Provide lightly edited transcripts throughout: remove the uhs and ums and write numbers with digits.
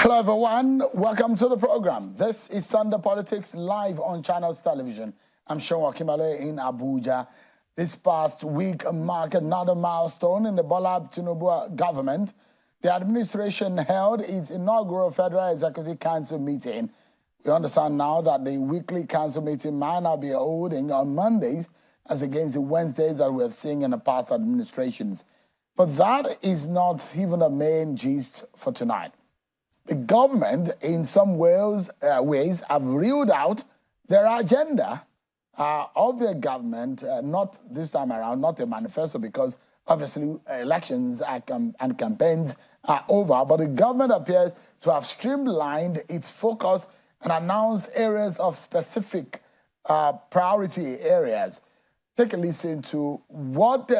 Hello everyone, welcome to the program. This is Sunday Politics live on Channels Television. I'm Sean Wakimale in Abuja. This past week marked another milestone in the Bola Tinubu government. The administration held its inaugural Federal Executive Council meeting. We understand now that the weekly council meeting might not be holding on Mondays as against the Wednesdays that we have seen in the past administrations. But that is not even the main gist for tonight. The government, in some ways have reeled out their agenda of their government, not this time around, not a manifesto, because obviously elections and campaigns are over, but the government appears to have streamlined its focus and announced areas of specific priority areas. Take a listen to what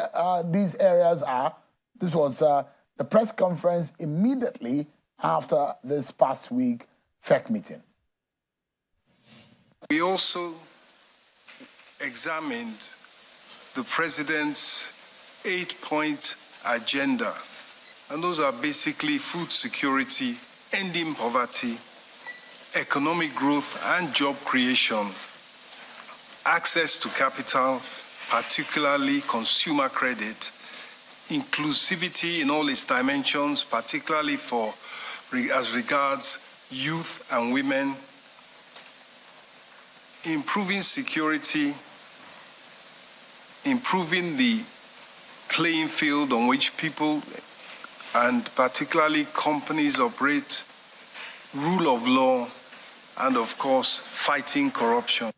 these areas are. This was the press conference immediately after this past week FEC meeting. We also examined the president's 8-point agenda, and those are basically food security, ending poverty, economic growth and job creation, access to capital, particularly consumer credit, inclusivity in all its dimensions, particularly as regards youth and women, improving security, improving the playing field on which people and particularly companies operate, rule of law, and of course, fighting corruption.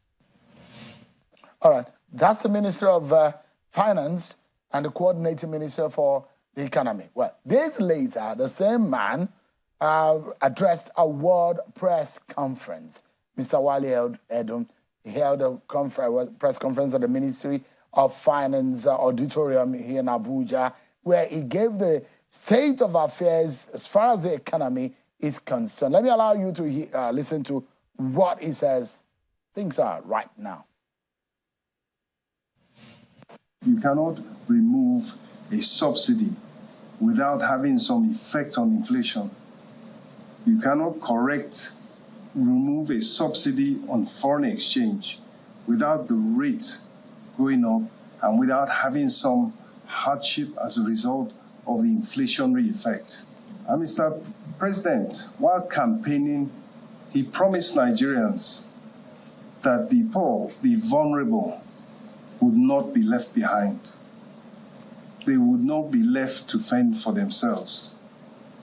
All right, that's the Minister of Finance and the Coordinating Minister for the Economy. Well, days later, the same man addressed a world press conference. Mr. Wale Edun held a press conference at the Ministry of Finance auditorium here in Abuja, where he gave the state of affairs as far as the economy is concerned. Let me allow you to listen to what he says things are right now. You cannot remove a subsidy without having some effect on inflation. You cannot remove a subsidy on foreign exchange without the rate going up and without having some hardship as a result of the inflationary effect. And Mr. President, while campaigning, he promised Nigerians that the poor, the vulnerable, would not be left behind. They would not be left to fend for themselves.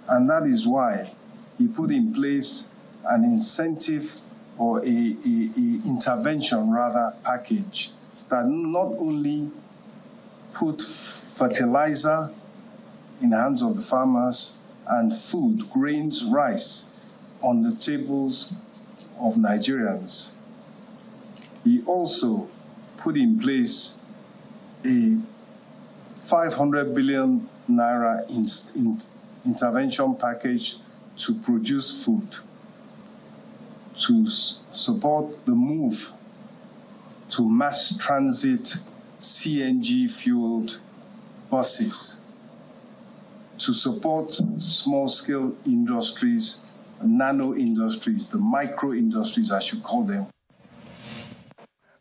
And that is why he put in place an incentive or a intervention rather package that not only put fertilizer in the hands of the farmers and food, grains, rice on the tables of Nigerians. He also put in place a 500 billion naira intervention package to produce food, to support the move to mass transit CNG-fueled buses, to support small-scale industries, nano industries, the micro industries, I should call them.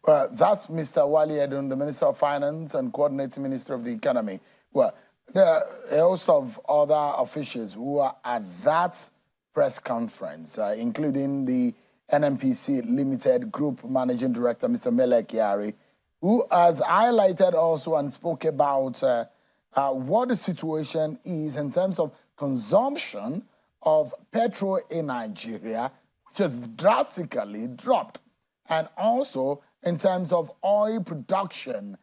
Well, that's Mr. Wale Edun, the Minister of Finance and Coordinating Minister of the Economy. Well, there are a host of other officials who are at that press conference, including the NNPC Limited Group Managing Director, Mr. Mele Kyari, who has highlighted also and spoke about what the situation is in terms of consumption of petrol in Nigeria, which has drastically dropped, and also in terms of oil production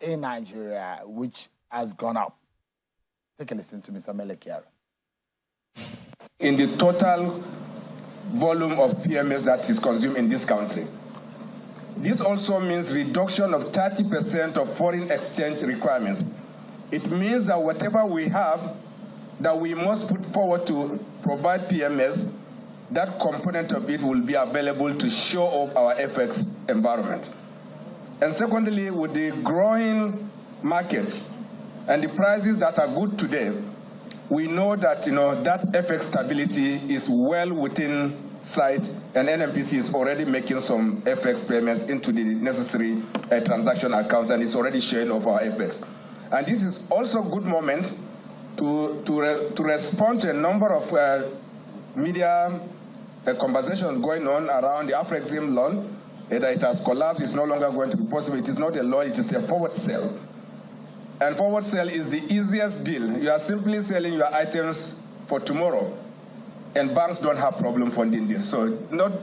in Nigeria, which has gone up. Take a listen to Mr. Mele Kyari. In the total volume of PMS that is consumed in this country. This also means reduction of 30% of foreign exchange requirements. It means that whatever we have that we must put forward to provide PMS, that component of it will be available to show up our FX environment. And secondly, with the growing market and the prices that are good today, we know that, that FX stability is well within sight, and NMPC is already making some FX payments into the necessary transaction accounts, and it's already sharing of our FX. And this is also a good moment to respond to a number of media conversations going on around the Afrexim loan, that it has collapsed, it's no longer going to be possible. It is not a loan, it is a forward sale. And forward sale is the easiest deal. You are simply selling your items for tomorrow, and banks don't have problem funding this. So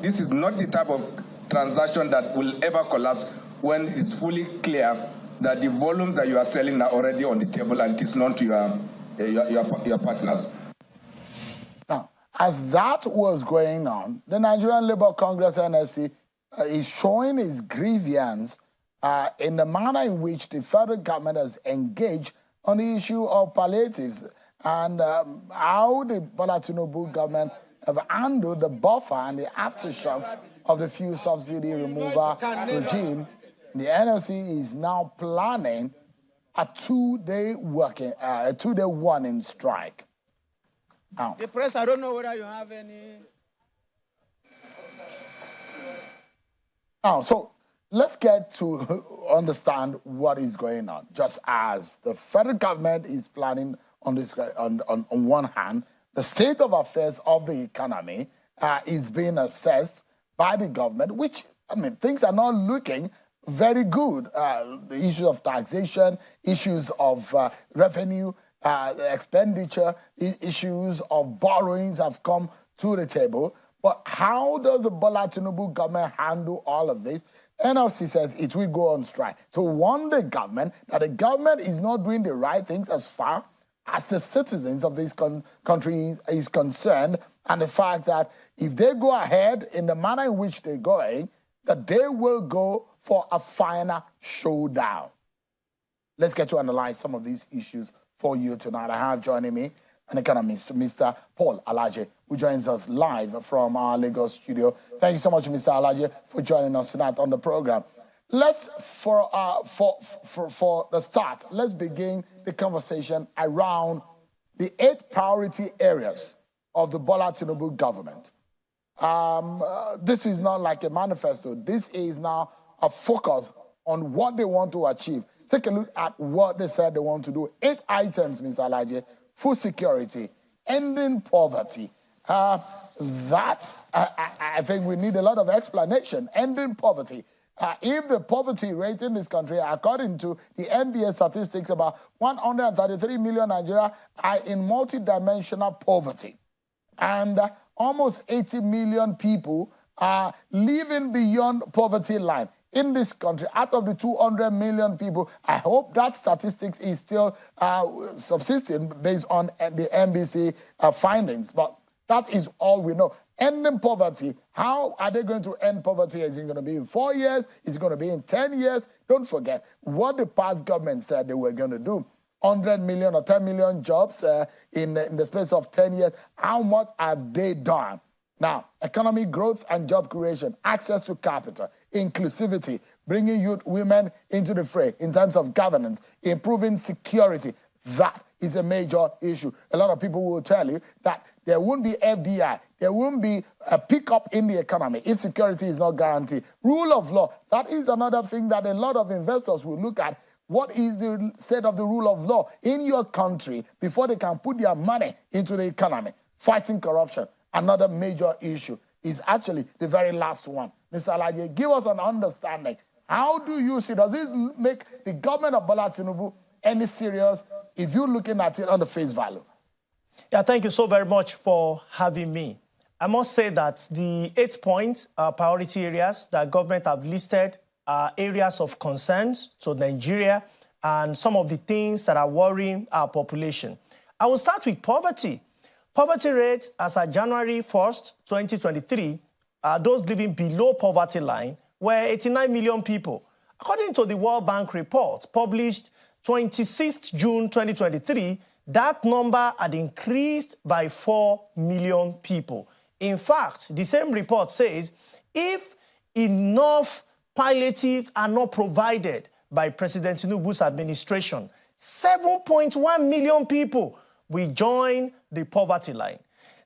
this is not the type of transaction that will ever collapse when it's fully clear that the volume that you are selling are already on the table and it is known to your partners. Now, as that was going on, the Nigerian Labour Congress, NSC, is showing its grievance in the manner in which the federal government has engaged on the issue of palliatives and how the Bola Tinubu government have handled the buffer and the aftershocks of the fuel subsidy removal regime. The NLC is now planning a two-day warning strike. Now, the press, I don't know whether you have any. Now, so let's get to understand what is going on. Just as the federal government is planning on this, on one hand, the state of affairs of the economy is being assessed by the government, which, I mean, things are not looking very good. The issues of taxation, issues of revenue, expenditure, issues of borrowings have come to the table. But how does the Bola Tinubu government handle all of this? NLC says it will go on strike to warn the government that the government is not doing the right things as far as the citizens of this country is concerned, and the fact that if they go ahead in the manner in which they're going, that they will go for a final showdown. Let's get to analyze some of these issues for you tonight. I have joining me an economist, Mr. Paul Alaje, who joins us live from our Lagos studio. Thank you so much, Mr. Alaje, for joining us tonight on the program. Let's, for the start, let's begin the conversation around the 8 priority areas of the Bola Tinubu government. This is not like a manifesto. This is now a focus on what they want to achieve. Take a look at what they said they want to do. 8 items, Mr. Alaje: food security, ending poverty. I think we need a lot of explanation. Ending poverty. If the poverty rate in this country, according to the NBA statistics, about 133 million Nigerians are in multidimensional poverty. And almost 80 million people are living beyond poverty line in this country. Out of the 200 million people, I hope that statistics is still subsisting based on the NBC findings. But that is all we know. Ending poverty. How are they going to end poverty? Is it going to be in 4 years? Is it going to be in 10 years? Don't forget what the past government said they were going to do. 100 million or 10 million jobs in the space of 10 years. How much have they done? Now, economic growth and job creation, access to capital, inclusivity, bringing youth, women into the fray in terms of governance, improving security. That is a major issue. A lot of people will tell you that there won't be FDI, there won't be a pickup in the economy if security is not guaranteed. Rule of law, that is another thing that a lot of investors will look at. What is the state of the rule of law in your country before they can put their money into the economy? Fighting corruption, another major issue, is actually the very last one. Mr. Alaje, give us an understanding. How do you see, does this make the government of Bola Tinubu any serious if you're looking at it on the face value? Yeah, thank you so very much for having me. I must say that the 8 points priority areas that government have listed are areas of concerns to Nigeria and some of the things that are worrying our population. I will start with poverty. Poverty rate as of January 1st, 2023, those living below poverty line were 89 million people. According to the World Bank report published 26th June 2023, that number had increased by 4 million people. In fact, the same report says if enough palliatives are not provided by President Tinubu's administration, 7.1 million people we join the poverty line.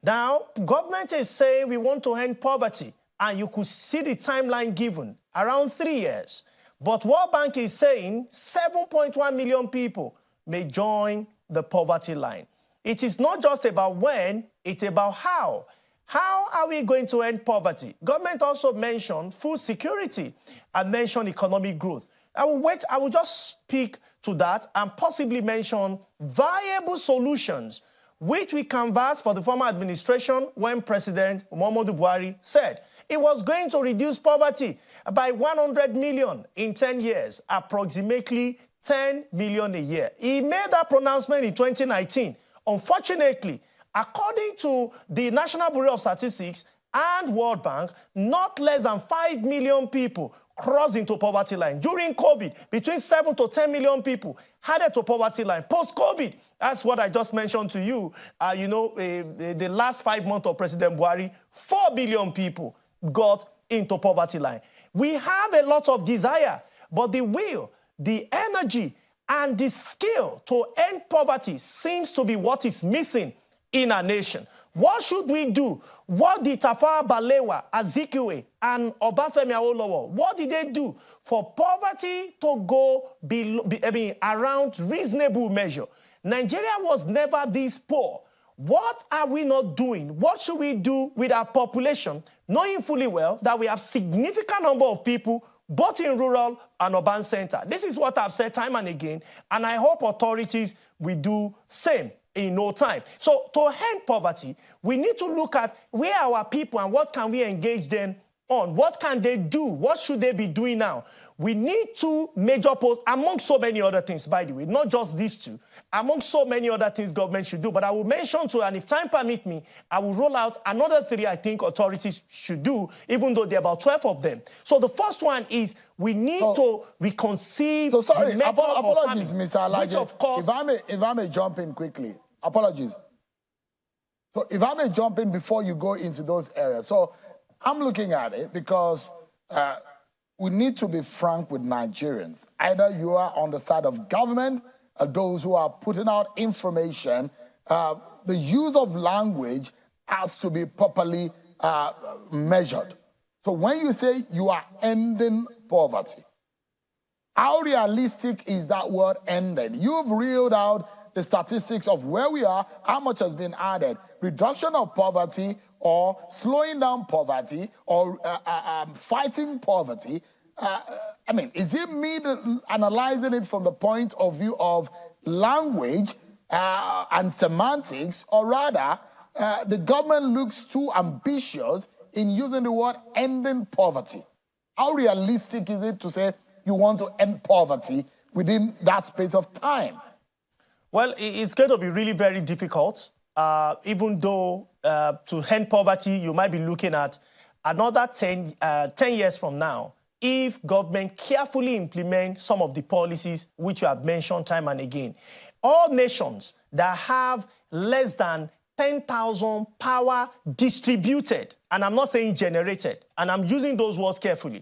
Now, government is saying we want to end poverty, and you could see the timeline given, around 3 years. But World Bank is saying 7.1 million people may join the poverty line. It is not just about when, it's about how. How are we going to end poverty? Government also mentioned food security and mentioned economic growth. I will just speak to that and possibly mention viable solutions which we canvassed for the former administration when President Muhammadu Buhari said it was going to reduce poverty by 100 million in 10 years, approximately 10 million a year. He made that pronouncement in 2019. Unfortunately, according to the National Bureau of Statistics and World Bank, not less than 5 million people crossed into poverty line. During COVID, between 7 to 10 million people headed to poverty line. Post-COVID, that's what I just mentioned to you. The last 5 months of President Buhari, 4 billion people got into poverty line. We have a lot of desire, but the will, the energy, and the skill to end poverty seems to be what is missing in our nation. What should we do? What did Tafawa Balewa, Azikiwe, and Obafemi Awolowo, what did they do for poverty to go around reasonable measure? Nigeria was never this poor. What are we not doing? What should we do with our population, knowing fully well that we have significant number of people both in rural and urban center? This is what I've said time and again, and I hope authorities will do same in no time. So to end poverty, we need to look at where our people and what can we engage them on. What can they do? What should they be doing now? We need two major posts, among so many other things, by the way, not just these two, among so many other things government should do. But I will mention two, and if time permit me, I will roll out another 3 I think authorities should do, even though there are about 12 of them. So the first one is we need to reconceive the method apologies, of farming, Mr. Alaje, which of course... If I may jump in quickly. Apologies. So if I may jump in before you go into those areas. So I'm looking at it because we need to be frank with Nigerians. Either you are on the side of government or those who are putting out information. The use of language has to be properly measured. So when you say you are ending poverty, how realistic is that word ending? You've reeled out the statistics of where we are, how much has been added. Reduction of poverty or slowing down poverty or fighting poverty. I mean, is it me analyzing it from the point of view of language and semantics, or rather the government looks too ambitious in using the word ending poverty? How realistic is it to say you want to end poverty within that space of time? Well, it's going to be really very difficult, even though to end poverty, you might be looking at another 10 years from now, if government carefully implement some of the policies which you have mentioned time and again. All nations that have less than 10,000 power distributed, and I'm not saying generated, and I'm using those words carefully,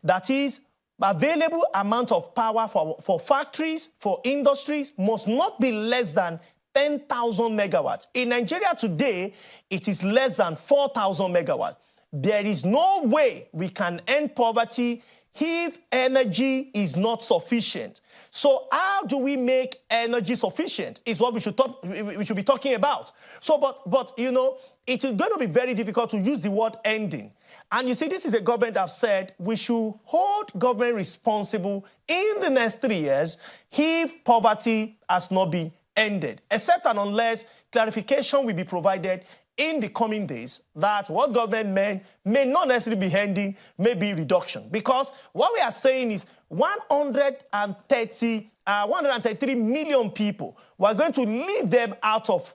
that is, available amount of power for factories, for industries, must not be less than 10,000 megawatts. In Nigeria today, it is less than 4,000 megawatts. There is no way we can end poverty if energy is not sufficient. So how do we make energy sufficient is what we should be talking about. So, but you know, it is going to be very difficult to use the word ending. And you see, this is a government that have said we should hold government responsible in the next 3 years if poverty has not been ended, except and unless clarification will be provided in the coming days that what government meant may not necessarily be ending, may be reduction. Because what we are saying is 133 million people, we're going to leave them out of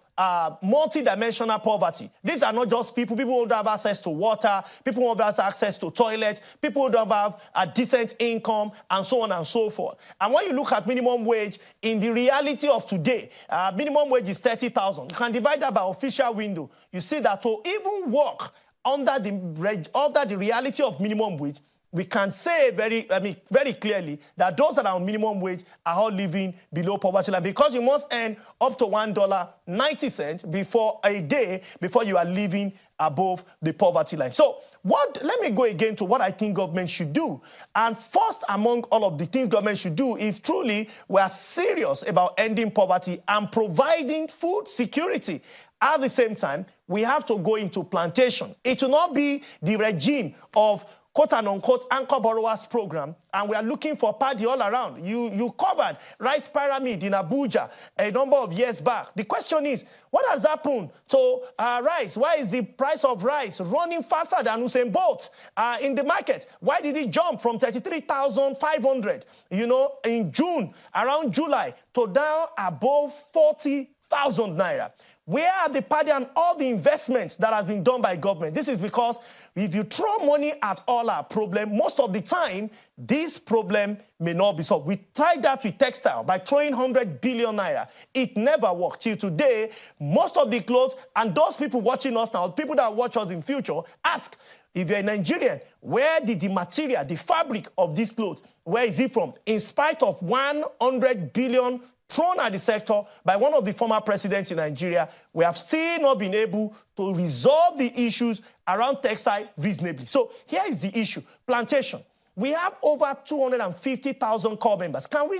multi-dimensional poverty. These are not just people who don't have access to water, people who don't have access to toilets, people who don't have a decent income, and so on and so forth. And when you look at minimum wage, in the reality of today, minimum wage is 30,000. You can divide that by official window. You see that to even work under the reality of minimum wage, we can say very clearly that those that are on minimum wage are all living below poverty line, because you must earn up to $1.90 before a day before you are living above the poverty line. So let me go again to what I think government should do. And first among all of the things government should do, if truly we are serious about ending poverty and providing food security, at the same time, we have to go into plantation. It will not be the regime of quote and unquote anchor borrowers program, and we are looking for paddy all around. You covered rice pyramid in Abuja a number of years back. The question is, what has happened to rice? Why is the price of rice running faster than Usain Bolt in the market? Why did it jump from 33,500, in June, around July, to now above 40,000 naira? Where are the paddy and all the investments that have been done by government? This is because if you throw money at all our problem, most of the time, this problem may not be solved. We tried that with textile by throwing 100 billion naira. It never worked. Till today, most of the clothes, and those people watching us now, people that watch us in future, ask, if you're a Nigerian, where did the material, the fabric of these clothes, where is it from? In spite of 100 billion thrown at the sector by one of the former presidents in Nigeria, we have still not been able to resolve the issues around textile reasonably. So here is the issue, plantation. We have over 250,000 corps members. Can we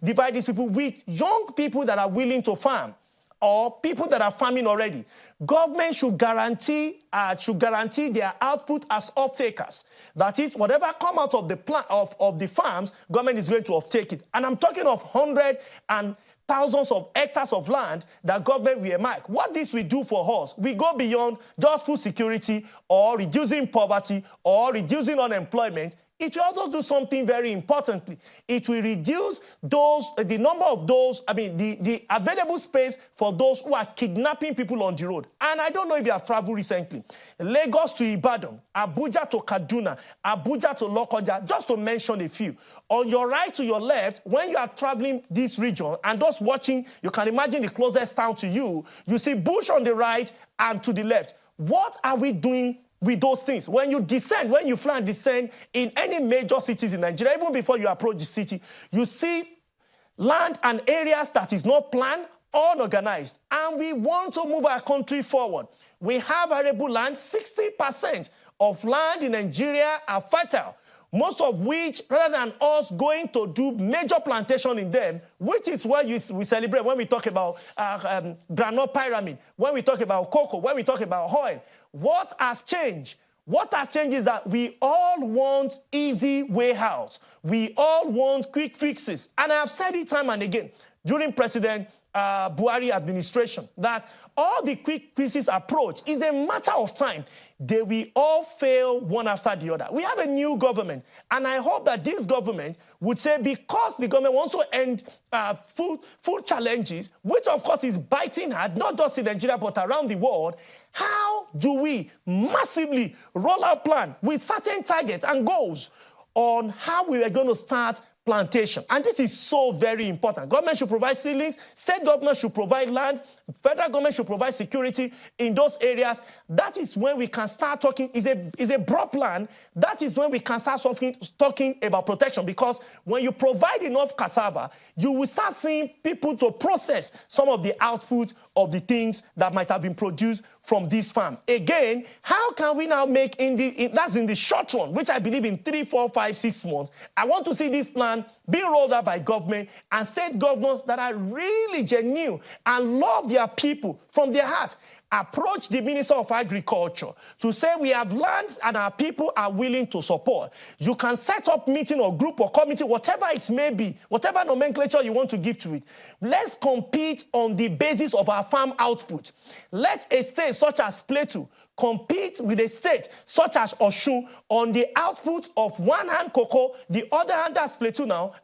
divide these people with young people that are willing to farm or people that are farming already? Government should guarantee their output as off-takers. That is, whatever come out of the farms, government is going to off-take it. And I'm talking of hundreds and thousands of hectares of land that government will earmark. What this will do for us, we go beyond just food security or reducing poverty or reducing unemployment. It will also do something very importantly. It will reduce the number of the available space for those who are kidnapping people on the road. And I don't know if you have traveled recently. Lagos to Ibadan, Abuja to Kaduna, Abuja to Lokoja, just to mention a few. On your right to your left, when you are traveling this region, and those watching, you can imagine the closest town to you, you see bush on the right and to the left. What are we doing with those things? When you descend, when you fly and descend in any major cities in Nigeria, even before you approach the city, you see land and areas that is not planned, unorganized. And we want to move our country forward. We have arable land. 60% of land in Nigeria are fertile, most of which, rather than us going to do major plantation in them, which is what we celebrate when we talk about groundnut pyramid, when we talk about cocoa, when we talk about oil. What has changed? What has changed is that we all want easy way out. We all want quick fixes. And I have said it time and again during President Buhari administration that all the quick fixes approach is a matter of time. They will all fail one after the other. We have a new government, and I hope that this government would say, because the government wants to end food challenges, which of course is biting hard, not just in Nigeria but around the world, how do we massively roll out plan with certain targets and goals on how we are going to start plantation? And this is so very important. Government should provide ceilings, state government should provide land, federal government should provide security in those areas. That is when we can start talking, is a broad plan. That is when we can start talking about protection, because when you provide enough cassava, you will start seeing people to process some of the output of the things that might have been produced from this farm. Again, how can we now make that's in the short run, which I believe in 3, 4, 5, 6 months. I want to see this plan being rolled out by government and state governors that are really genuine and love their people from their heart. Approach the Minister of Agriculture to say we have land and our people are willing to support. You can set up meeting or group or committee, whatever it may be, whatever nomenclature you want to give to it. Let's compete on the basis of our farm output. Let a state such as Plateau compete with a state such as Osun on the output of one hand cocoa, the other hand, that's Plateau now,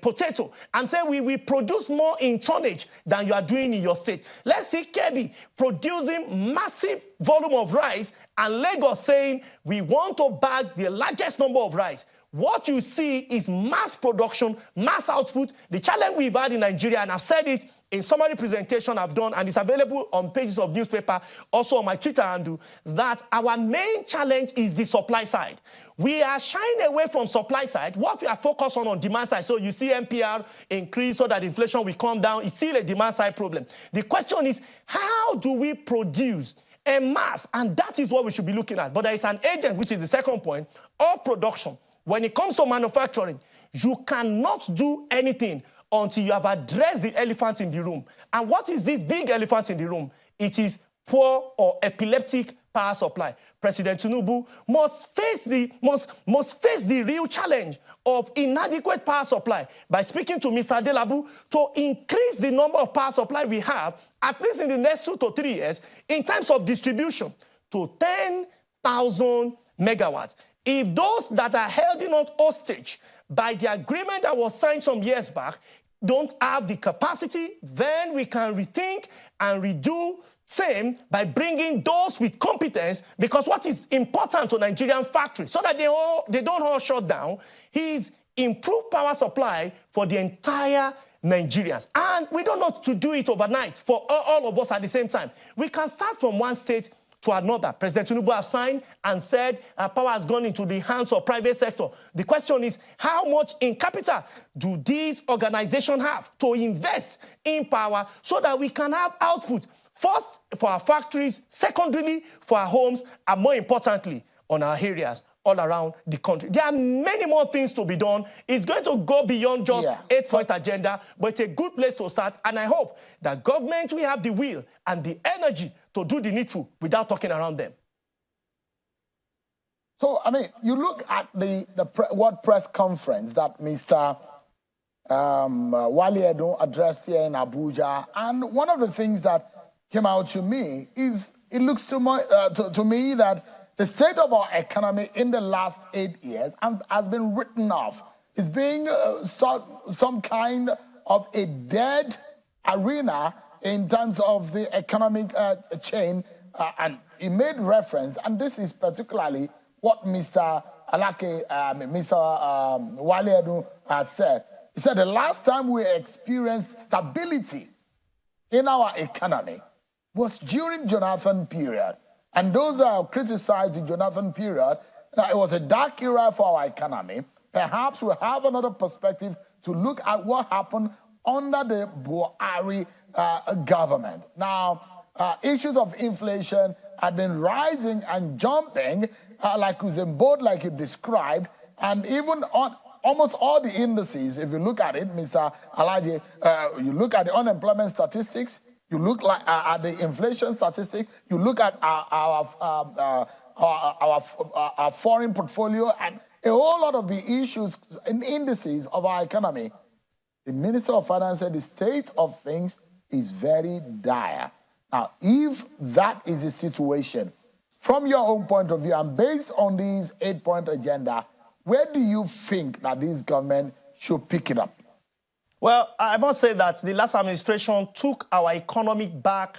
potato, and say we will produce more in tonnage than you are doing in your state. Let's see Kebbi producing massive volume of rice and Lagos saying we want to bag the largest number of rice. what you see is mass production, mass output. The challenge we've had in Nigeria, and I've said it in summary presentation I've done, and it's available on pages of newspaper, also on my Twitter handle, that our main challenge is the supply side. We are shying away from supply side. What we are focused on demand side. So you see NPR increase so that inflation will come down. It's still a demand side problem. The question is, how do we produce a mass? And that is what we should be looking at. But there is an agent, which is the second point, of production. When it comes to manufacturing, you cannot do anything until you have addressed the elephant in the room. And what is this big elephant in the room? It is poor or epileptic power supply. President Tinubu must face the real challenge of inadequate power supply by speaking to Mr. Adelabu to increase the number of power supply we have, at least in the next 2 to 3 years, in terms of distribution, to 10,000 megawatts. If those that are held in hostage by the agreement that was signed some years back don't have the capacity, then we can rethink and redo same by bringing those with competence, because what is important to Nigerian factories, so that they don't all shut down, is improved power supply for the entire Nigerians. And we don't know to do it overnight for all of us at the same time. We can start from one state to another. President Tinubu has signed and said power has gone into the hands of private sector. The question is, how much in capital do these organizations have to invest in power so that we can have output, first for our factories, secondarily for our homes, and more importantly, on our areas all around the country. There are many more things to be done. It's going to go beyond just 8-point agenda, but it's a good place to start. And I hope that government will have the will and the energy to do the needful without talking around them. So, I mean, you look at the what press conference that Mr. Wale Edun addressed here in Abuja, and one of the things that came out to me is, it looks to me that the state of our economy in the last 8 years has been written off. It's being some kind of a dead arena in terms of the economic chain. And he made reference, and this is particularly what Mr. Wale Edun has said. He said the last time we experienced stability in our economy was during Jonathan period. And those who criticized the Jonathan period, it was a dark era for our economy. Perhaps we'll have another perspective to look at what happened under the Buhari government. Now, issues of inflation have been rising and jumping, like Usain Bolt, like you described, and even on almost all the indices, if you look at it, Mr. Alaji, you look at the unemployment statistics, you look at the inflation statistics, you look at our foreign portfolio, and a whole lot of the issues and indices of our economy. The Minister of Finance said the state of things is very dire. Now, if that is the situation, from your own point of view, and based on this 8-point agenda, where do you think that this government should pick it up? Well, I must say that the last administration took our economy back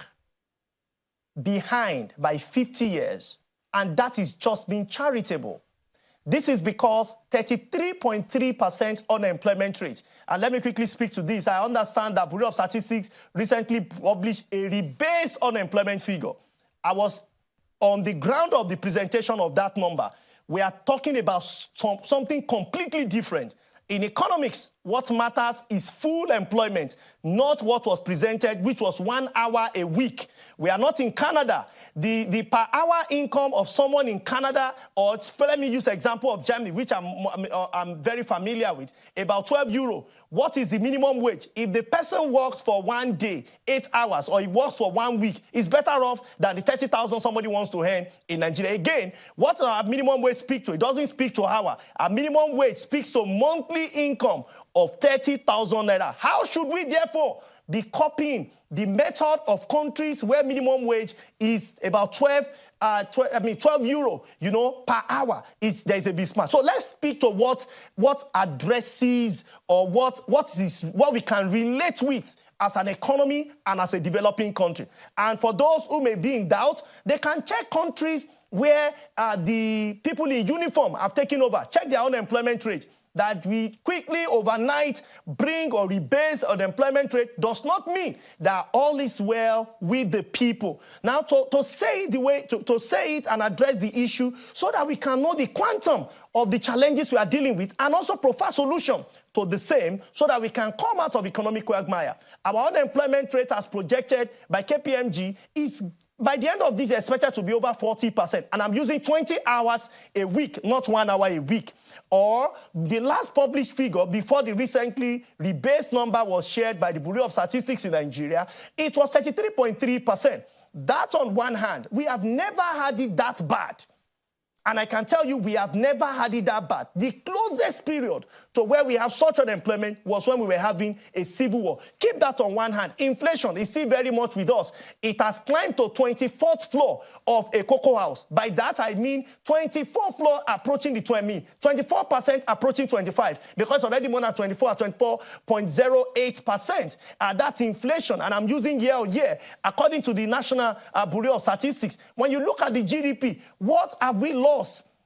behind by 50 years, and that is just being charitable. This is because 33.3% unemployment rate. And let me quickly speak to this. I understand that Bureau of Statistics recently published a rebased unemployment figure. I was on the ground of the presentation of that number. We are talking about something completely different. In economics, what matters is full employment, not what was presented, which was 1 hour a week. We are not in Canada. The per hour income of someone in Canada, or let me use the example of Germany, which I'm very familiar with, about 12 euro. What is the minimum wage? If the person works for 1 day, 8 hours, or he works for 1 week, it's better off than the 30,000 somebody wants to earn in Nigeria. Again, what our minimum wage speak to? It doesn't speak to hour. Our minimum wage speaks to monthly income of 30,000 naira. How should we therefore be copying the method of countries where minimum wage is about 12 euro, per hour? There's a bit smart. So let's speak to what addresses or what we can relate with as an economy and as a developing country. And for those who may be in doubt, they can check countries where the people in uniform have taken over. Check their unemployment rate. That we quickly overnight bring or rebase unemployment rate does not mean that all is well with the people. Now, to say it and address the issue so that we can know the quantum of the challenges we are dealing with and also provide solution to the same so that we can come out of economic quagmire. Our unemployment rate as projected by KPMG is by the end of this expected to be over 40%. And I'm using 20 hours a week, not 1 hour a week. Or the last published figure before the recently rebased number was shared by the Bureau of Statistics in Nigeria, it was 33.3%. That on one hand, we have never had it that bad. And I can tell you, we have never had it that bad. The closest period to where we have such unemployment was when we were having a civil war. Keep that on one hand. Inflation is still very much with us. It has climbed to 24th floor of a cocoa house. By that, I mean 24th floor approaching the 24% approaching 25, because already more than 24 at 24.08%. That's inflation, and I'm using year on year, according to the National Bureau of Statistics. When you look at the GDP, what have we lost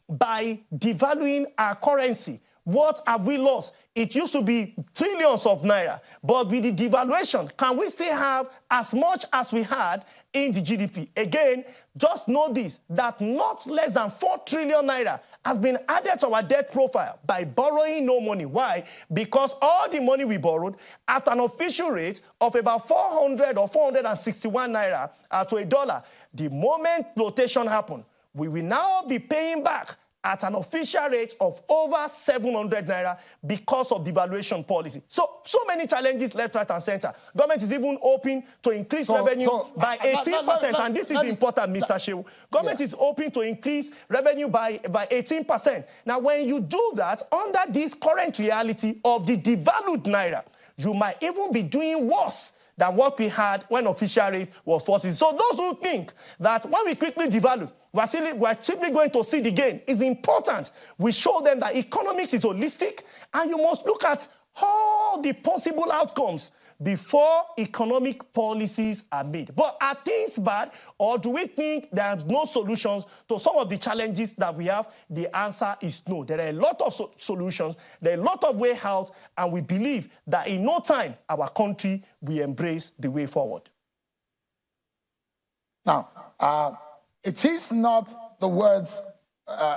by devaluing our currency? What have we lost? It used to be trillions of naira, but with the devaluation, can we still have as much as we had in the GDP? Again, just know this, that not less than 4 trillion naira has been added to our debt profile by borrowing no money. Why? Because all the money we borrowed at an official rate of about 400 or 461 naira to a dollar. The moment flotation happened, we will now be paying back at an official rate of over 700 naira because of devaluation policy. So many challenges left, right, and center. Government is even hoping to increase revenue by 18%, and this is important, Mr. Shehu. Government is hoping to increase revenue by 18%. Now, when you do that, under this current reality of the devalued naira, you might even be doing worse than what we had when official rate was 40. So those who think that when we quickly devalue, we're simply going to see the gain, is important. We show them that economics is holistic, and you must look at all the possible outcomes before economic policies are made. But are things bad, or do we think there are no solutions to some of the challenges that we have? The answer is no. There are a lot of solutions, there are a lot of way out, and we believe that in no time, our country will embrace the way forward. Now, it is not the words,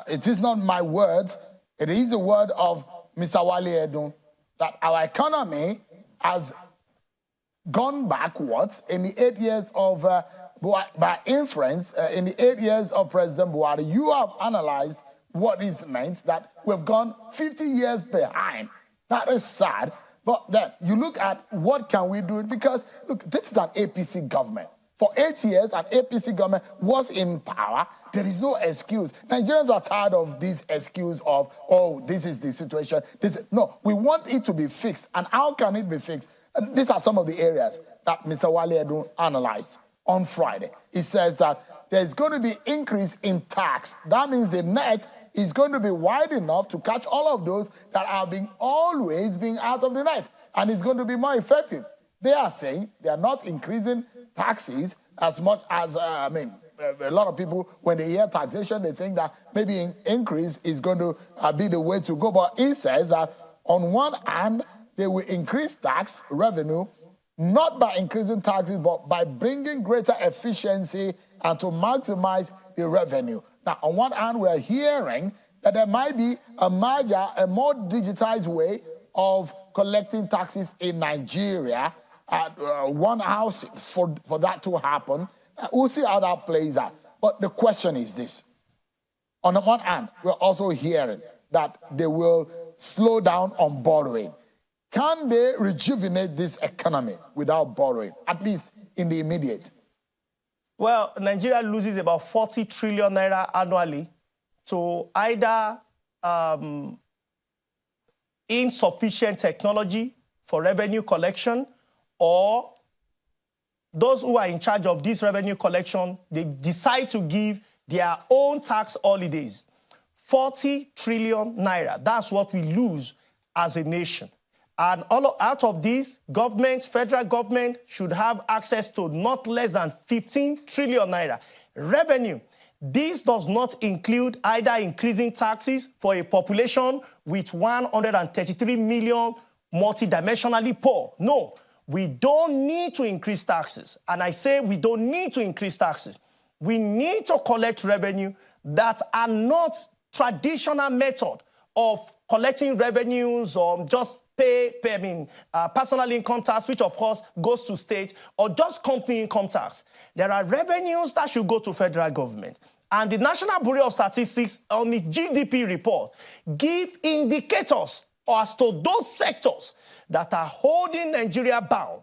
it is not my words, it is the word of Mr. Wale Edun, that our economy has gone backwards in the 8 years of, by inference, in the 8 years of President Buhari. You have analyzed what is meant, that we've gone 50 years behind. That is sad. But then you look at what can we do, because, look, this is an APC government. For 8 years, an APC government was in power. There is no excuse. Nigerians are tired of this excuse of, oh, this is the situation. No, we want it to be fixed. And how can it be fixed? And these are some of the areas that Mr. Wale Edun analyzed on Friday. He says that there's going to be increase in tax. That means the net is going to be wide enough to catch all of those that are always being out of the net. And it's going to be more effective. They are saying they are not increasing taxes as much as, a lot of people, when they hear taxation, they think that maybe an increase is going to be the way to go. But he says that on one hand, they will increase tax revenue, not by increasing taxes, but by bringing greater efficiency and to maximize the revenue. Now, on one hand, we're hearing that there might be a more digitized way of collecting taxes in Nigeria. One house for that to happen. We'll see how that plays out. But the question is this. On the one hand, we're also hearing that they will slow down on borrowing. Can they rejuvenate this economy without borrowing, at least in the immediate? Well, Nigeria loses about 40 trillion naira annually to either insufficient technology for revenue collection, or those who are in charge of this revenue collection, they decide to give their own tax holidays. 40 trillion naira, that's what we lose as a nation. And out of this, federal government should have access to not less than 15 trillion naira revenue This does not include either increasing taxes for a population with 133 million multidimensionally poor. No, we don't need to increase taxes. And I say we don't need to increase taxes. We need to collect revenue that are not traditional method of collecting revenues or just personal income tax, which of course goes to state, or just company income tax. There are revenues that should go to federal government. And the National Bureau of Statistics on the GDP report give indicators as to those sectors that are holding Nigeria bound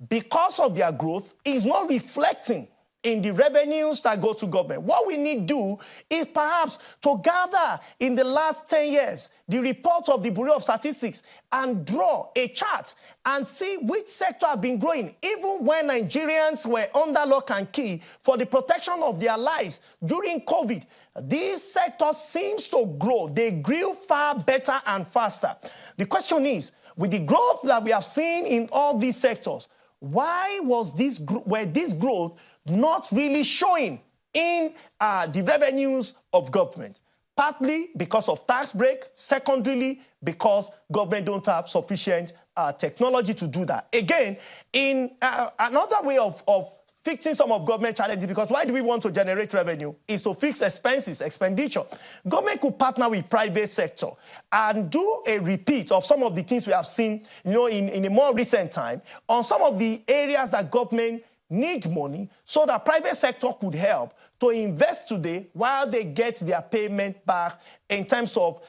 because of their growth is not reflecting in the revenues that go to government. What we need to do is perhaps to gather in the last 10 years the reports of the Bureau of Statistics and draw a chart and see which sector have been growing, even when Nigerians were under lock and key for the protection of their lives during COVID. These sectors seems to grow. They grew far better and faster. The question is, with the growth that we have seen in all these sectors, why was this growth not really showing in the revenues of government? Partly because of tax break, secondarily because government don't have sufficient technology to do that. Again, in another way of fixing some of government challenges, because why do we want to generate revenue? Is to fix expenses, expenditure. Government could partner with private sector and do a repeat of some of the things we have seen, in a more recent time on some of the areas that government need money, so that private sector could help to invest today while they get their payment back in terms of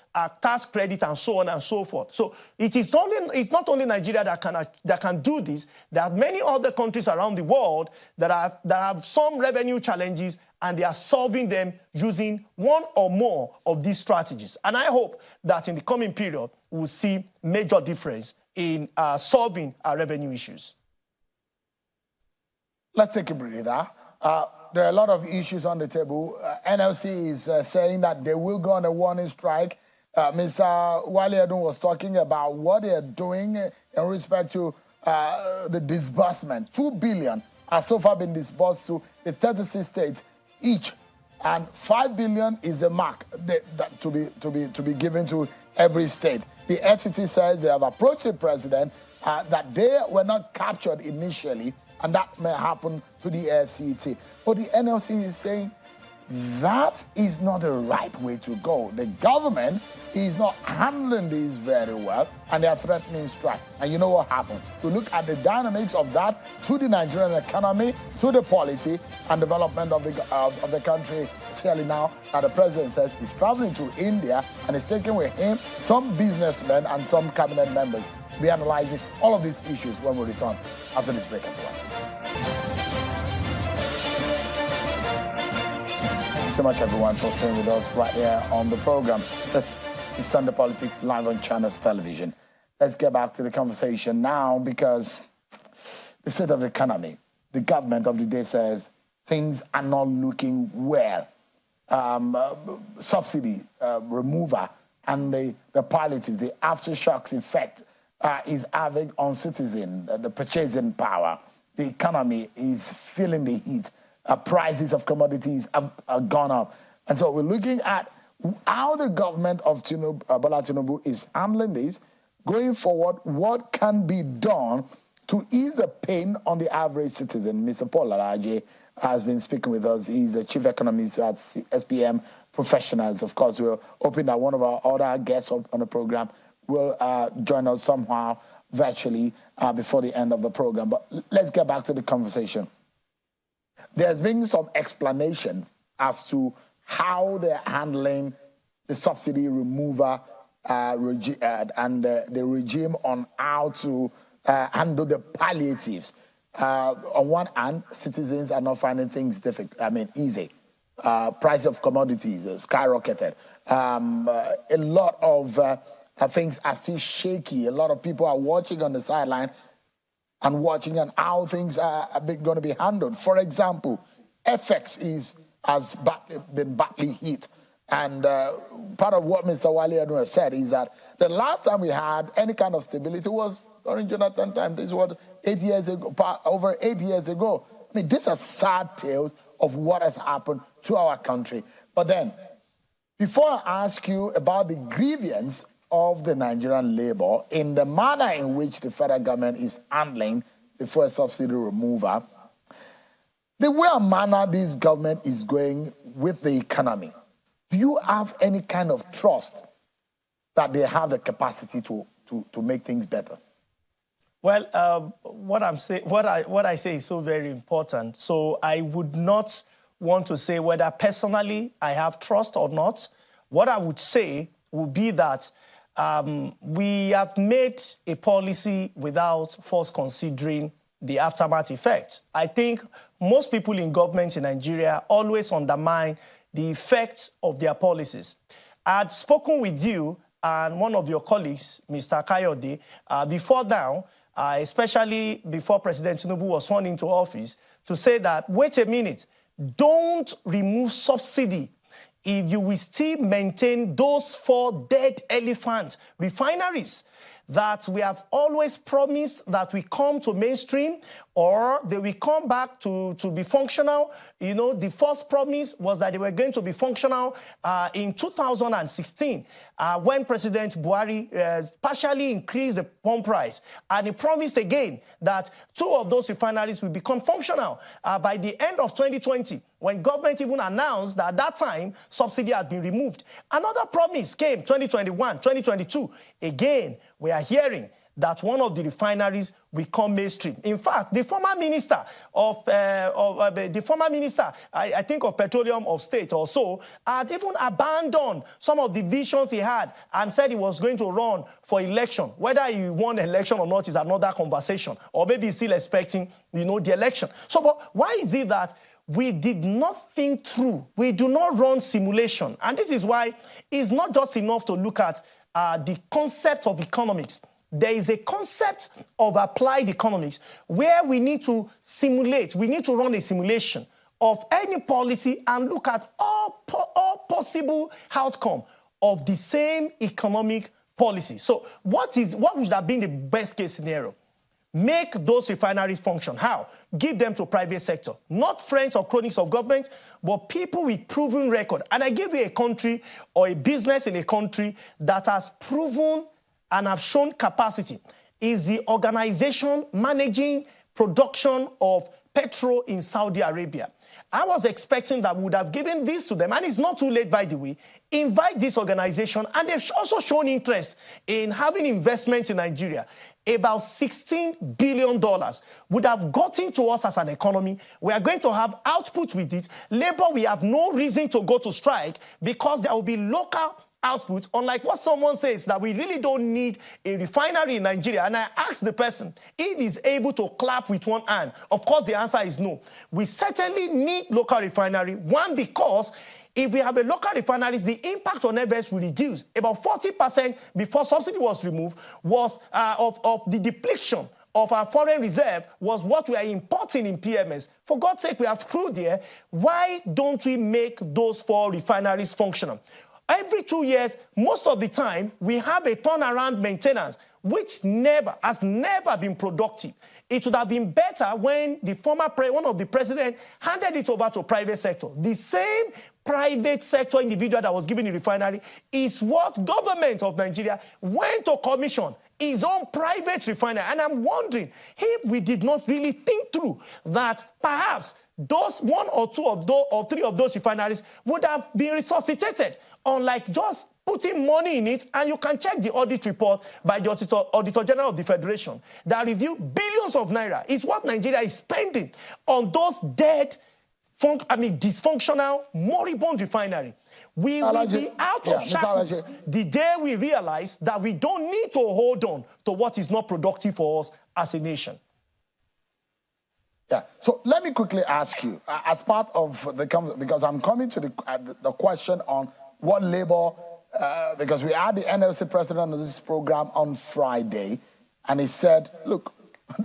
tax credit and so on and so forth. So it's not only Nigeria that can do this. There are many other countries around the world that have some revenue challenges, and they are solving them using one or more of these strategies. And I hope that in the coming period, we'll see major difference in solving our revenue issues. Let's take a breather. There are a lot of issues on the table. NLC is saying that they will go on a warning strike. Mr. Wale Edun was talking about what they are doing in respect to the disbursement. 2 billion has so far been disbursed to the 36 states each, and 5 billion is the mark to be given to every state. The FCT says they have approached the president that they were not captured initially, and that may happen to the FCT. But the NLC is saying that is not the right way to go. The government is not handling this very well, and they are threatening strike. And you know what happened? To look at the dynamics of that to the Nigerian economy, to the polity and development of the country, especially now that the president says he's traveling to India and is taking with him some businessmen and some cabinet members. We'll be analyzing all of these issues when we return after this break as well. Thank you so much, everyone, for staying with us right here on the program. This is Sunday Politics live on Channels Television. Let's get back to the conversation now, because the state of the economy, the government of the day says things are not looking well. Subsidy removal and the palliative, the aftershocks effect is having on citizens, the purchasing power. The economy is feeling the heat. Prices of commodities have gone up. And so we're looking at how the government of Bola Tinubu is handling this. Going forward, what can be done to ease the pain on the average citizen? Mr. Paul Alaje has been speaking with us. He's the chief economist at SPM Professionals. Of course, we're hoping that one of our other guests on the program will join us somehow virtually before the end of the program. But let's get back to the conversation. There's been some explanations as to how they're handling the subsidy removal and the regime on how to handle the palliatives. On one hand, citizens are not finding things easy. Price of commodities skyrocketed. A lot of things are still shaky. A lot of people are watching on the sideline and watching on how things are going to be handled. For example, FX has been badly hit. And part of what Mr. Wale Edun has said is that the last time we had any kind of stability was during Jonathan time. This was 8 years ago, over 8 years ago. I mean, these are sad tales of what has happened to our country. But then, before I ask you about the grievance of the Nigerian labor in the manner in which the federal government is handling the fuel subsidy removal, the way and manner this government is going with the economy, do you have any kind of trust that they have the capacity to make things better? Well, what I say is so very important. So I would not want to say whether personally I have trust or not. What I would say would be that we have made a policy without first considering the aftermath effects. I think most people in government in Nigeria always undermine the effects of their policies. I had spoken with you and one of your colleagues, Mr. Kayode, before now, especially before President Tinubu was sworn into office, to say that, wait a minute, don't remove subsidy if you will still maintain those 4 dead elephant refineries that we have always promised that we come to mainstream or they will come back to be functional. You know, the first promise was that they were going to be functional in 2016 when President Buhari partially increased the pump price. And he promised again that 2 of those refineries will become functional by the end of 2020, when government even announced that at that time, subsidy had been removed. Another promise came 2021, 2022. Again, we are hearing that one of the refineries will come mainstream. In fact, the former minister I think of Petroleum of State or so, had even abandoned some of the visions he had and said he was going to run for election. Whether he won the election or not is another conversation, or maybe he's still expecting, the election. So, but why is it that we did not think through? We do not run simulation. And this is why it's not just enough to look at the concept of economics. There is a concept of applied economics where we need to simulate, we need to run a simulation of any policy and look at all possible outcome of the same economic policy. So what would have been the best case scenario? Make those refineries function. How? Give them to private sector. Not friends or cronies of government, but people with proven record. And I give you a country or a business in a country that has proven and have shown capacity. Is the organization managing production of petrol in Saudi Arabia. I was expecting that we would have given this to them, and it's not too late, by the way. Invite this organization, and they've also shown interest in having investment in Nigeria. About $16 billion would have gotten to us as an economy. We are going to have output with it. Labor, we have no reason to go to strike because there will be local output, unlike what someone says that we really don't need a refinery in Nigeria. And I asked the person if he's able to clap with one hand. Of course, the answer is no. We certainly need local refinery. One, because if we have a local refineries, the impact on NBS will reduce. About 40% before subsidy was removed was of the depletion of our foreign reserve was what we are importing in PMS. For God's sake, we have crude here. Why don't we make those 4 refineries functional? Every 2 years, most of the time, we have a turnaround maintenance, which has never been productive. It would have been better when the one of the president handed it over to private sector. The same private sector individual that was given the refinery is what government of Nigeria went to commission his own private refinery. And I'm wondering if we did not really think through that perhaps those 1 or 2 of those or 3 of those refineries would have been resuscitated, unlike just putting money in it. And you can check the audit report by the Auditor General of the Federation that review billions of naira is what Nigeria is spending on those dead, dysfunctional, moribund refinery. We will be out of shackles the day we realize that we don't need to hold on to what is not productive for us as a nation. Yeah, so let me quickly ask you, as part of the, because I'm coming to the question on what labor, because we had the NLC president of this program on Friday, and he said, look,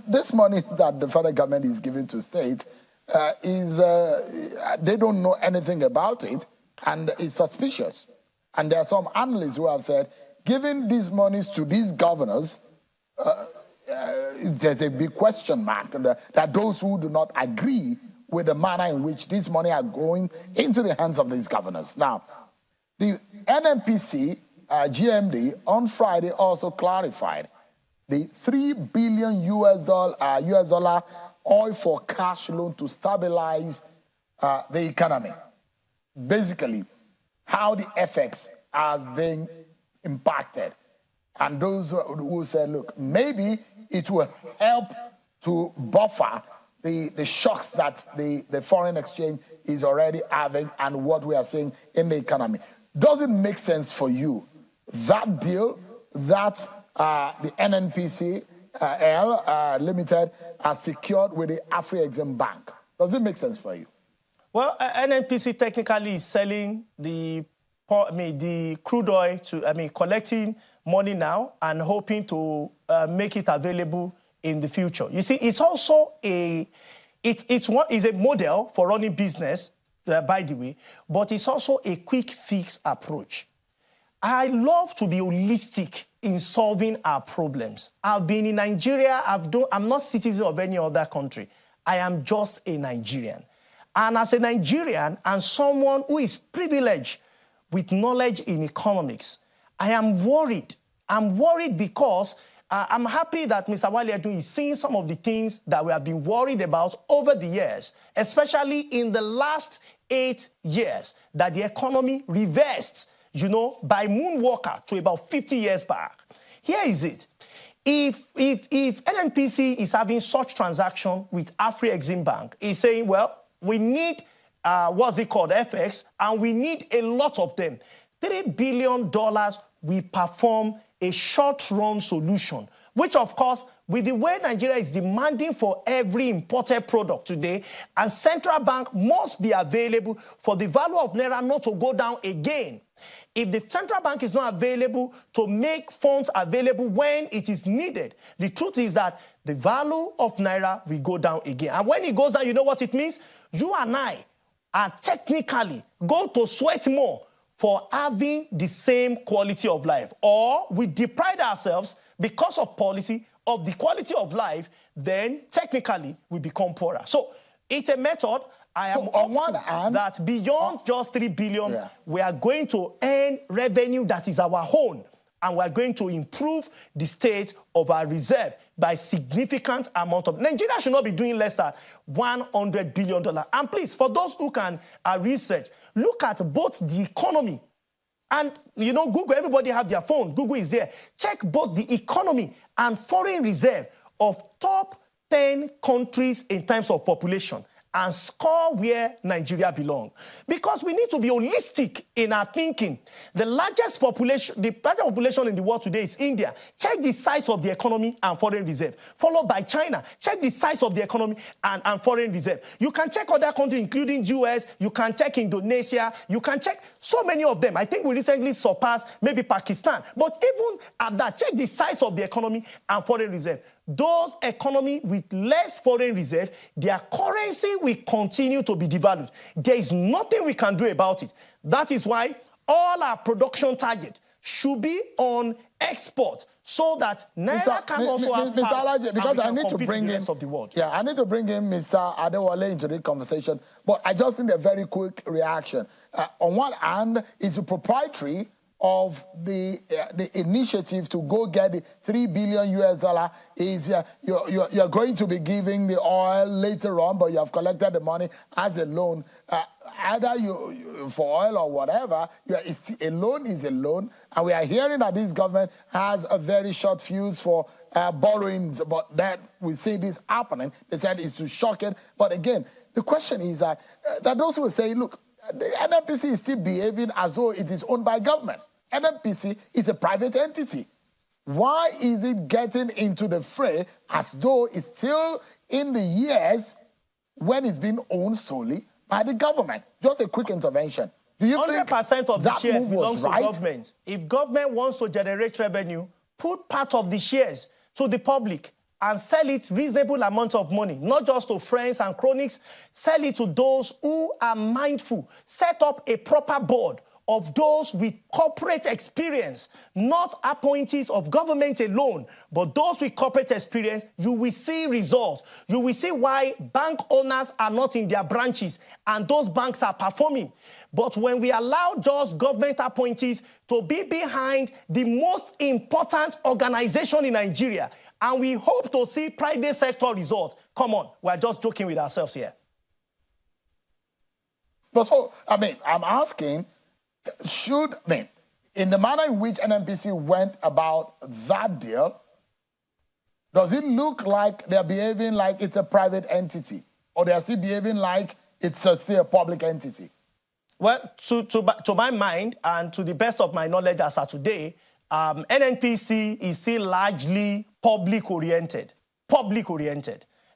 this money that the federal government is giving to states they don't know anything about it, and it's suspicious. And there are some analysts who have said, giving these monies to these governors, there's a big question mark that those who do not agree with the manner in which this money are going into the hands of these governors. Now, the NNPC GMD on Friday also clarified the $3 billion US dollar oil for cash loan to stabilize the economy. Basically, how the FX has been impacted. And those who said, look, maybe it will help to buffer the shocks that the foreign exchange is already having and what we are seeing in the economy. Does it make sense for you, that deal that the NNPC Limited has secured with the Afri-Exim Bank? Does it make sense for you? Well, NNPC technically is selling the crude oil to, collecting money now and hoping to make it available in the future. You see, it's also it's a model for running business, by the way, but it's also a quick fix approach. I love to be holistic in solving our problems. I've been in Nigeria. I'm not citizen of any other country. I am just a Nigerian. And as a Nigerian and someone who is privileged with knowledge in economics, I am worried. I'm worried because I'm happy that Mr. Wale Edun is seeing some of the things that we have been worried about over the years, especially in the last 8 years, that the economy reversed, by moonwalker to about 50 years back. Here is it. If NNPC is having such transaction with Afri-Exim Bank, is saying, well, we need, FX, and we need a lot of them. $3 billion, we perform a short-run solution, which, of course, with the way Nigeria is demanding for every imported product today, and central bank must be available for the value of Naira not to go down again. If the central bank is not available to make funds available when it is needed, the truth is that the value of Naira will go down again. And when it goes down, you know what it means? You and I are technically going to sweat more for having the same quality of life. Or we deprive ourselves because of policy of the quality of life, then technically we become poorer. So it's a method. I am on one hand that beyond just 3 billion, we are going to earn revenue that is our own, and we are going to improve the state of our reserve by significant amount of. Nigeria should not be doing less than $100 billion. And please, for those who can research, look at both the economy and, Google, everybody have their phone. Google is there. Check both the economy and foreign reserve of top 10 countries in terms of population, and score where Nigeria belongs. Because we need to be holistic in our thinking. The largest population in the world today is India. Check the size of the economy and foreign reserve. Followed by China. Check the size of the economy and foreign reserve. You can check other countries, including US. You can check Indonesia. You can check so many of them. I think we recently surpassed maybe Pakistan. But even at that, check the size of the economy and foreign reserve. Those economies with less foreign reserve, their currency will continue to be devalued. There is nothing we can do about it. That is why all our production target should be on export, so that Naira can also have Mr. Alaje, because I need to bring in of the world. Yeah, I need to bring in Mr. Adewale into the conversation, but I just need a very quick reaction. On one hand, it's a proprietary of the initiative to go get the $3 billion US is you're going to be giving the oil later on, but you have collected the money as a loan. Either you for oil or whatever, a loan is a loan. And we are hearing that this government has a very short fuse for borrowings, but that we see this happening. They said it's to shock it. But again, the question is that those who say, look, the NNPC is still behaving as though it is owned by government. NNPC is a private entity. Why is it getting into the fray as though it's still in the years when it's been owned solely by the government? Just a quick intervention. Do you 100% of the shares belongs to government. If government wants to generate revenue, put part of the shares to the public and sell it reasonable amount of money, not just to friends and cronies. Sell it to those who are mindful. Set up a proper board of those with corporate experience, not appointees of government alone, but those with corporate experience, you will see results. You will see why bank owners are not in their branches and those banks are performing. But when we allow just government appointees to be behind the most important organization in Nigeria, and we hope to see private sector results, come on, we're just joking with ourselves here. But so, I mean, I'm asking, in the manner in which NNPC went about that deal, does it look like they're behaving like it's a private entity, or they're still behaving like it's still a public entity? Well, to my mind, and to the best of my knowledge as of today, NNPC is still largely public-oriented,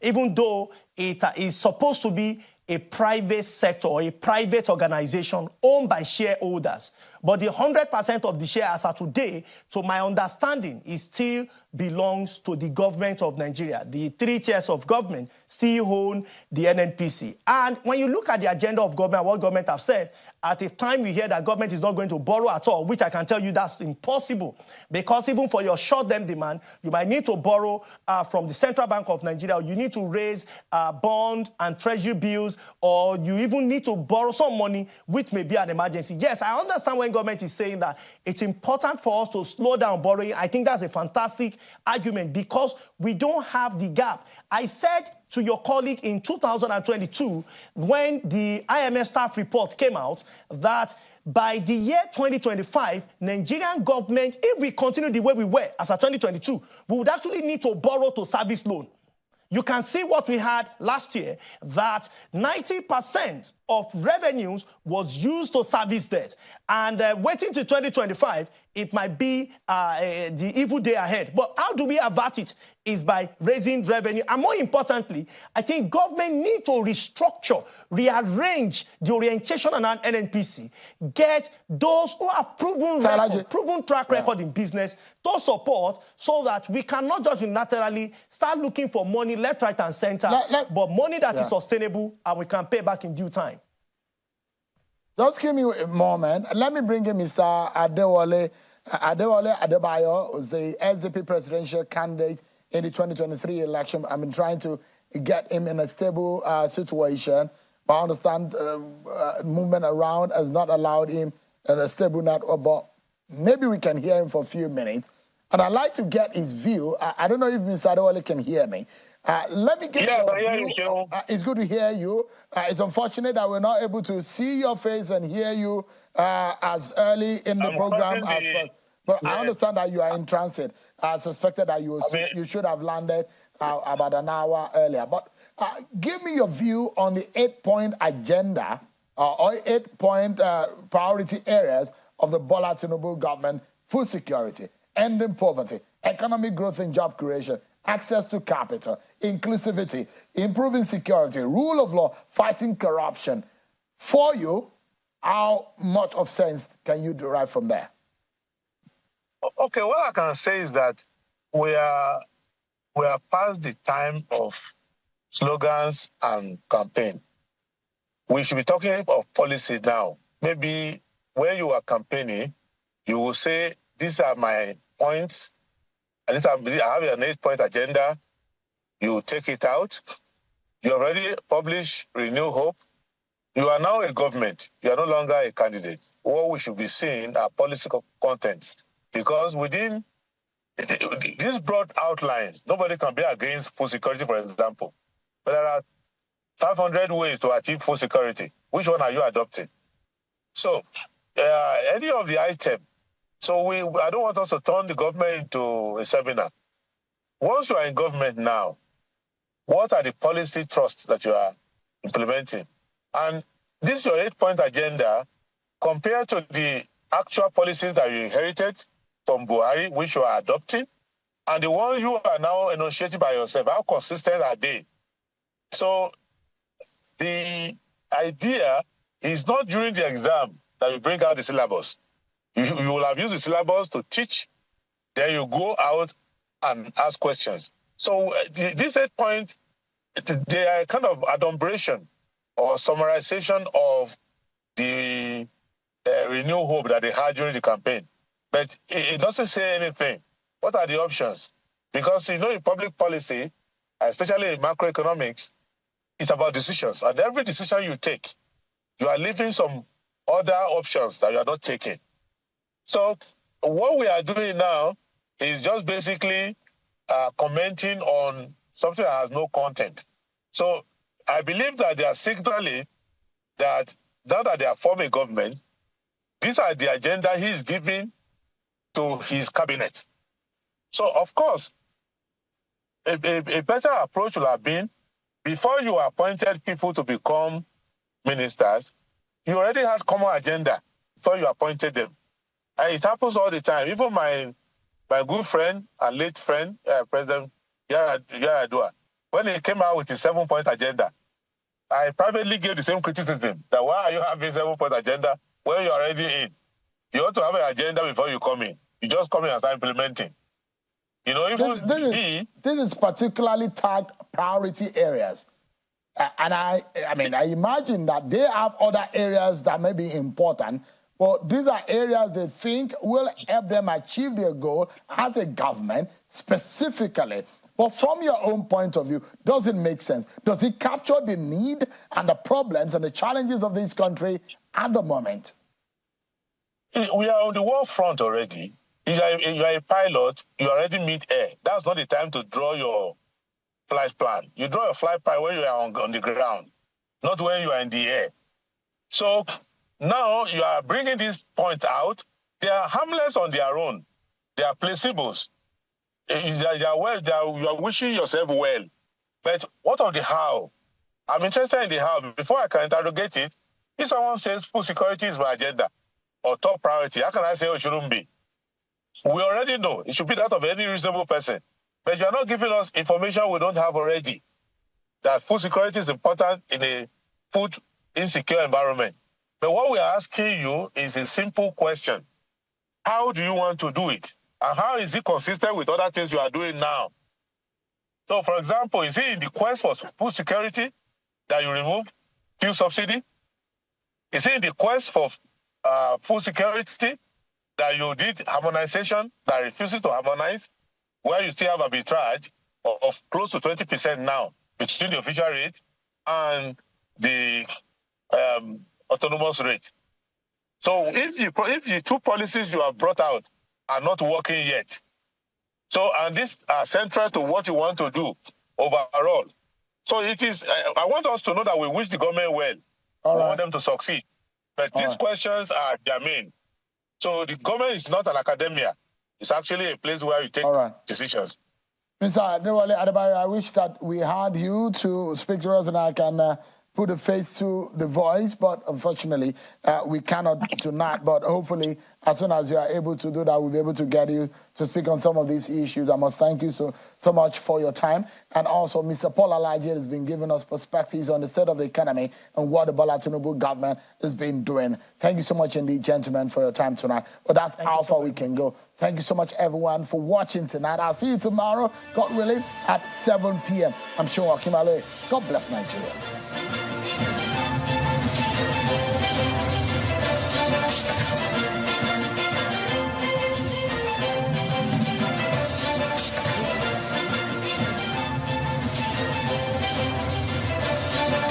even though it is supposed to be a private sector or a private organization owned by shareholders. But the 100% of the share as of today, to my understanding, it still belongs to the government of Nigeria. The 3 tiers of government still own the NNPC. And when you look at the agenda of government, what government have said, at the time we hear that government is not going to borrow at all, which I can tell you that's impossible, because even for your short-term demand, you might need to borrow from the Central Bank of Nigeria, or you need to raise bond and treasury bills, or you even need to borrow some money, which may be an emergency. Yes, I understand when government is saying that it's important for us to slow down borrowing. I think that's a fantastic argument because we don't have the gap. I said to your colleague in 2022, when the IMF staff report came out, that by the year 2025, Nigerian government, if we continue the way we were as of 2022, we would actually need to borrow to service loan. You can see what we had last year, that 90% of revenues was used to service debt. And waiting to 2025, it might be the evil day ahead. But how do we avert it? Is by raising revenue. And more importantly, I think government need to restructure, rearrange the orientation on an NNPC, get those who have proven track record in business to support, so that we cannot just unilaterally start looking for money left, right, and center, but money that is sustainable and we can pay back in due time. Just give me a moment. Let me bring in Mr. Adewale. Adewale Adebayo was the SDP presidential candidate in the 2023 election. I've been trying to get him in a stable situation, but I understand movement around has not allowed him in a stable network, but maybe we can hear him for a few minutes. And I'd like to get his view. I don't know if Mr. Adewale can hear me. Let me get your view. It's good to hear you. It's unfortunate that we're not able to see your face and hear you as early in the program as well. But yes. I understand that you are in transit. I suspected that you should have landed about an hour earlier. But give me your view on the 8-point agenda or 8-point priority areas of the Bola Tinubu government: food security, ending poverty, economic growth and job creation, access to capital, inclusivity, improving security, rule of law, fighting corruption. For you, how much of sense can you derive from there? Okay, what I can say is that we are past the time of slogans and campaign. We should be talking of policy now. Maybe when you are campaigning, you will say, these are my points, and I have an 8-point agenda. You take it out. You already published Renew Hope. You are now a government. You are no longer a candidate. What we should be seeing are policy contents. Because within these broad outlines, nobody can be against food security, for example. But there are 500 ways to achieve food security. Which one are you adopting? So, any of the items. So I don't want us to turn the government into a seminar. Once you are in government now, what are the policy thrusts that you are implementing? And this is your 8-point agenda compared to the actual policies that you inherited from Buhari, which you are adopting, and the one you are now enunciating by yourself. How consistent are they? So the idea is not during the exam that you bring out the syllabus. You will have used the syllabus to teach, then you go out and ask questions. So these 8 points, they are kind of adumbration or summarization of the renew hope that they had during the campaign. But it doesn't say anything. What are the options? Because, in public policy, especially in macroeconomics, it's about decisions. And every decision you take, you are leaving some other options that you are not taking. So what we are doing now is just basically commenting on something that has no content. So I believe that they are signaling that now that they are forming government, these are the agenda he's giving to his cabinet. So, of course, a better approach would have been, before you appointed people to become ministers, you already had common agenda before you appointed them. And it happens all the time. Even my good friend and late friend, President Yaradua, when he came out with his 7-point agenda, I privately gave the same criticism, that why are you having a 7-point agenda when you're already in? You ought to have an agenda before you come in. You just come in and start implementing. This is particularly tagged priority areas. And I imagine that they have other areas that may be important, but these are areas they think will help them achieve their goal as a government specifically. But from your own point of view, does it make sense? Does it capture the need and the problems and the challenges of this country at the moment? We are on the war front already. If you are a pilot, you already mid-air. That's not the time to draw your flight plan. You draw your flight plan when you are on the ground, not when you are in the air. So now you are bringing these points out. They are harmless on their own. They are placebos. You are wishing yourself well. But what of the how? I'm interested in the how. Before I can interrogate it, if someone says food security is my agenda or top priority, how can I say it shouldn't be? We already know it should be that of any reasonable person. But you're not giving us information we don't have already. That food security is important in a food insecure environment. But what we're asking you is a simple question. How do you want to do it? And how is it consistent with other things you are doing now? So, for example, is it in the quest for food security that you remove fuel subsidy? Is it in the quest for food security that you did harmonization that refuses to harmonize, where you still have arbitrage of close to 20% now between the official rate and the autonomous rate? So if the two policies you have brought out are not working yet, and these are central to what you want to do overall. So it is, I want us to know that we wish the government well. We want them to succeed. But these questions are germane. So the government is not an academia. It's actually a place where you take decisions. Mr. Adewale Adebayo, I wish that we had you to speak to us and I can put a face to the voice, but unfortunately, we cannot tonight. But hopefully, as soon as you are able to do that, we'll be able to get you to speak on some of these issues. I must thank you so much for your time. And also, Mr. Paul Alaji has been giving us perspectives on the state of the economy and what the Bola Tinubu government has been doing. Thank you so much indeed, gentlemen, for your time tonight. But that's how far we can go. Thank you so much, everyone, for watching tonight. I'll see you tomorrow, God willing, at 7 p.m. I'm Sean Akimale. God bless Nigeria.